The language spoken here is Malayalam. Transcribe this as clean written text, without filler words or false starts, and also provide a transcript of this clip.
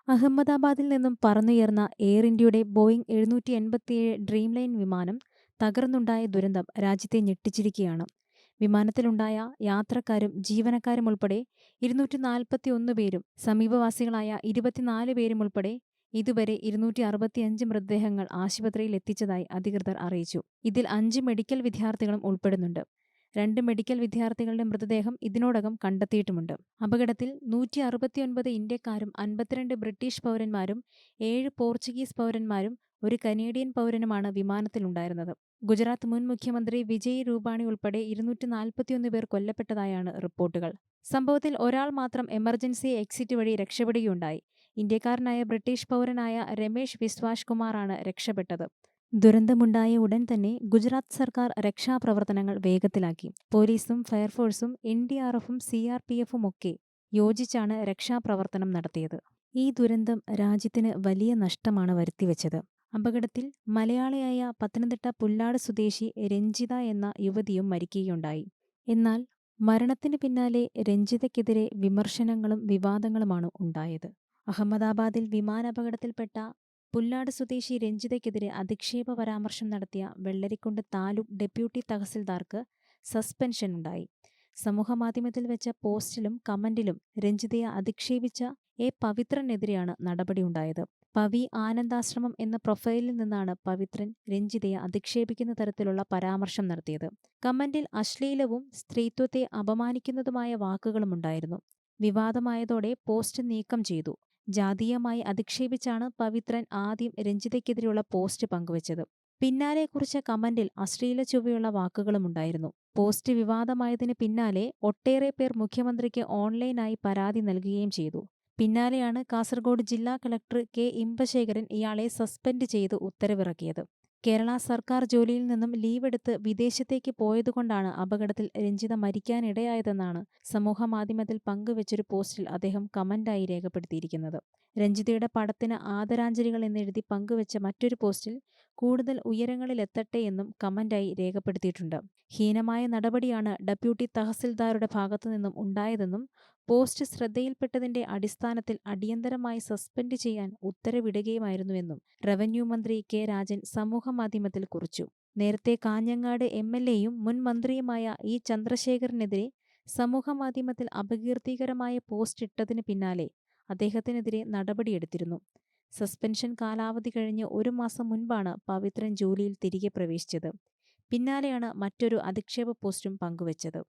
അഹമ്മദാബാദിൽ നിന്നും പറന്നുയർന്ന എയർ ഇന്ത്യയുടെ ബോയിംഗ് 787 ഡ്രീംലൈൻ വിമാനം തകർന്നുണ്ടായ ദുരന്തം രാജ്യത്തെ ഞെട്ടിച്ചിരിക്കുകയാണ്. വിമാനത്തിലുണ്ടായ യാത്രക്കാരും ജീവനക്കാരും ഉൾപ്പെടെ 241 പേരും സമീപവാസികളായ 24 പേരും ഉൾപ്പെടെ ഇതുവരെ 265 മൃതദേഹങ്ങൾ ആശുപത്രിയിൽ എത്തിച്ചതായി അധികൃതർ അറിയിച്ചു. ഇതിൽ 5 മെഡിക്കൽ വിദ്യാർത്ഥികളും ഉൾപ്പെടുന്നുണ്ട്. 2 മെഡിക്കൽ വിദ്യാർത്ഥികളുടെ മൃതദേഹം ഇതിനോടകം കണ്ടെത്തിയിട്ടുമുണ്ട്. അപകടത്തിൽ 169 ഇന്ത്യക്കാരും 52 ബ്രിട്ടീഷ് പൗരന്മാരും 7 പോർച്ചുഗീസ് പൗരന്മാരും ഒരു കനേഡിയൻ പൗരനുമാണ് വിമാനത്തിലുണ്ടായിരുന്നത്. ഗുജറാത്ത് മുൻ മുഖ്യമന്ത്രി വിജയ് രൂപാണി ഉൾപ്പെടെ 241 പേർ കൊല്ലപ്പെട്ടതായാണ് റിപ്പോർട്ടുകൾ. സംഭവത്തിൽ ഒരാൾ മാത്രം എമർജൻസി എക്സിറ്റ് വഴി രക്ഷപ്പെടുകയുണ്ടായി. ഇന്ത്യക്കാരനായ ബ്രിട്ടീഷ് പൗരനായ രമേശ് വിശ്വാസ് കുമാറാണ് രക്ഷപ്പെട്ടത്. ദുരന്തമുണ്ടായ ഉടൻ തന്നെ ഗുജറാത്ത് സർക്കാർ രക്ഷാപ്രവർത്തനങ്ങൾ വേഗത്തിലാക്കി. പോലീസും ഫയർഫോഴ്സും NDRFും CRPFും ഒക്കെ യോജിച്ചാണ് രക്ഷാപ്രവർത്തനം നടത്തിയത്. ഈ ദുരന്തം രാജ്യത്തിന് വലിയ നഷ്ടമാണ് വരുത്തിവെച്ചത്. അപകടത്തിൽ മലയാളിയായ പത്തനംതിട്ട പുല്ലാട് സ്വദേശി രഞ്ജിത എന്ന യുവതിയും മരിക്കുകയുണ്ടായി. എന്നാൽ മരണത്തിന് പിന്നാലെ രഞ്ജിതയ്ക്കെതിരെ വിമർശനങ്ങളും വിവാദങ്ങളുമാണ് ഉണ്ടായത്. അഹമ്മദാബാദിൽ വിമാനാപകടത്തിൽപ്പെട്ട പുല്ലാട് സ്വദേശി രഞ്ജിതയ്ക്കെതിരെ അധിക്ഷേപ പരാമർശം നടത്തിയ വെള്ളരിക്കുണ്ട് താലൂക്ക് ഡെപ്യൂട്ടി തഹസിൽദാർക്ക് സസ്പെൻഷൻ ഉണ്ടായി. സമൂഹമാധ്യമത്തിൽ വെച്ച പോസ്റ്റിലും കമന്റിലും രഞ്ജിതയെ അധിക്ഷേപിച്ച പവിത്രനെതിരെയാണ് നടപടിയുണ്ടായത്. പവി ആനന്ദാശ്രമം എന്ന പ്രൊഫൈലിൽ നിന്നാണ് പവിത്രൻ രഞ്ജിതയെ അധിക്ഷേപിക്കുന്ന തരത്തിലുള്ള പരാമർശം നടത്തിയത്. കമന്റിൽ അശ്ലീലവും സ്ത്രീത്വത്തെ അപമാനിക്കുന്നതുമായ വാക്കുകളുമുണ്ടായിരുന്നു. വിവാദമായതോടെ പോസ്റ്റ് നീക്കം ചെയ്തു. ജാതീയമായി അധിക്ഷേപിച്ചാണ് പവിത്രൻ ആദ്യം രഞ്ജിതയ്ക്കെതിരെയുള്ള പോസ്റ്റ് പങ്കുവച്ചത്. പിന്നാലെ കുറിച്ച കമന്റിൽ അശ്ലീല ചുവയുള്ള വാക്കുകളുമുണ്ടായിരുന്നു. പോസ്റ്റ് വിവാദമായതിന് പിന്നാലെ ഒട്ടേറെ പേർ മുഖ്യമന്ത്രിക്ക് ഓൺലൈനായി പരാതി നൽകുകയും ചെയ്തു. പിന്നാലെയാണ് കാസർഗോഡ് ജില്ലാ കളക്ടർ K ഇമ്പശേഖരൻ ഇയാളെ സസ്പെൻഡ് ചെയ്ത് ഉത്തരവിറക്കിയത്. കേരള സർക്കാർ ജോലിയിൽ നിന്നും ലീവെടുത്ത് വിദേശത്തേക്ക് പോയതുകൊണ്ടാണ് അപകടത്തിൽ രഞ്ജിത മരിക്കാനിടയായതെന്നാണ് സമൂഹമാധ്യമത്തിൽ പങ്കുവച്ചൊരു പോസ്റ്റിൽ അദ്ദേഹം കമന്റായി രേഖപ്പെടുത്തിയിരിക്കുന്നത്. രഞ്ജിതയുടെ പടത്തിന് ആദരാഞ്ജലികൾ എന്നെഴുതി പങ്കുവച്ച മറ്റൊരു പോസ്റ്റിൽ കൂടുതൽ ഉയരങ്ങളിലെത്തട്ടെ എന്നും കമന്റായി രേഖപ്പെടുത്തിയിട്ടുണ്ട്. ഹീനമായ നടപടിയാണ് ഡെപ്യൂട്ടി തഹസിൽദാരുടെ ഭാഗത്തുനിന്നും ഉണ്ടായതെന്നും പോസ്റ്റ് ശ്രദ്ധയിൽപ്പെട്ടതിന്റെ അടിസ്ഥാനത്തിൽ അടിയന്തരമായി സസ്പെൻഡ് ചെയ്യാൻ ഉത്തരവിടുകയുമായിരുന്നുവെന്നും റവന്യൂ മന്ത്രി K രാജൻ സമൂഹമാധ്യമത്തിൽ കുറിച്ചു. നേരത്തെ കാഞ്ഞങ്ങാട് MLAയും മുൻ മന്ത്രിയുമായ E ചന്ദ്രശേഖരനെതിരെ സമൂഹമാധ്യമത്തിൽ അപകീർത്തികരമായ പോസ്റ്റ് ഇട്ടതിന് പിന്നാലെ അദ്ദേഹത്തിനെതിരെ നടപടിയെടുത്തിരുന്നു. സസ്പെൻഷൻ കാലാവധി കഴിഞ്ഞ് 1 മാസം മുൻപാണ് പവിത്രൻ ജോലിയിൽ തിരികെ പ്രവേശിച്ചത്. പിന്നാലെയാണ് മറ്റൊരു അധിക്ഷേപ പോസ്റ്റും പങ്കുവച്ചത്.